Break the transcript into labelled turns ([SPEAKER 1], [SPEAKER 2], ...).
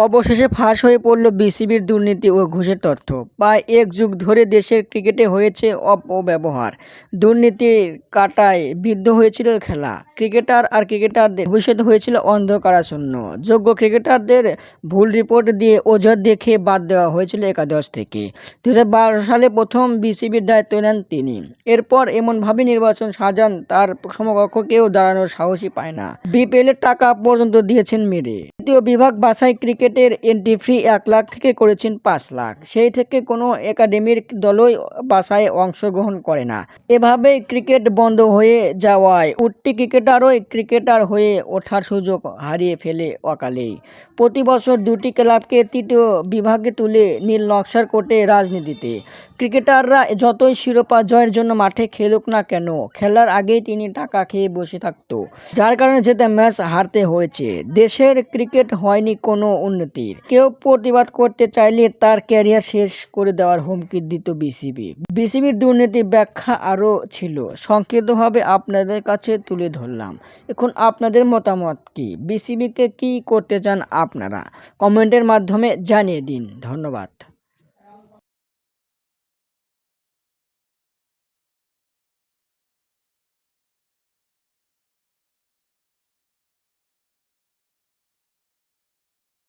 [SPEAKER 1] অবশেষে ফাঁস হয়ে পড়ল বিসিবির দুর্নীতি ও ঘুষের তথ্য। প্রায় এক যুগ ধরে দেশের ক্রিকেটে হয়েছে অপব্যবহার, দুর্নীতির কাঁটায় বিদ্ধ হয়েছিল খেলা। ক্রিকেটারদের ভবিষ্যৎ হয়েছিল অন্ধকারাচ্ছন্ন। যোগ্য ক্রিকেটারদের ভুল রিপোর্ট দিয়ে অজুহাত দেখিয়ে বাদ দেওয়া হয়েছিল একাদশ থেকে। 2012 সালে প্রথম বিসিবির দায়িত্ব নেন তিনি। এরপর এমনভাবে নির্বাচন সাজান, তার সমকক্ষ কেউ দাঁড়ানোর সাহসই পায় না। বিপিএলের টাকা পর্যন্ত দিয়েছেন মেরে। তৃতীয় বিভাগ বাছাই ক্রিকেটের এন্ট্রি ফি 1 লাখ থেকে করেছেন 5 লাখ। সেই থেকে কোনো একাডেমির দলই বাছাইয়ে অংশগ্রহণ করে না। এভাবেই ক্রিকেট বন্ধ হয়ে যাওয়ায় উঠতি ক্রিকেটারই ক্রিকেটার হয়ে ওঠার সুযোগ হারিয়ে ফেলে অকালেই। প্রতি বছর 2টি ক্লাবকে তৃতীয় বিভাগে তুলে নীল নকশার কোর্টে রাজনীতিতে। ক্রিকেটাররা যতই শিরোপা জয়ের জন্য মাঠে খেলুক না কেন, খেলার আগেই তিনি টাকা খেয়ে বসে থাকতো, যার কারণে জেতা ম্যাচ হারতে হয়েছে। দেশের ক্রিকেট হয়নি কোনো উন্নতির। কেউ প্রতিবাদ করতে চাইলে তার ক্যারিয়ার শেষ করে দেওয়ার হুমকি দিত বিসিবি। বিসিবির দুর্নীতি ব্যাখ্যা আরও ছিল, সংক্ষিপ্তভাবে আপনাদের কাছে তুলে ধরলাম। এখন আপনাদের মতামত কি? বিসিবিকে কী করতে চান আপনারা? কমেন্টের মাধ্যমে জানিয়ে দিন। ধন্যবাদ।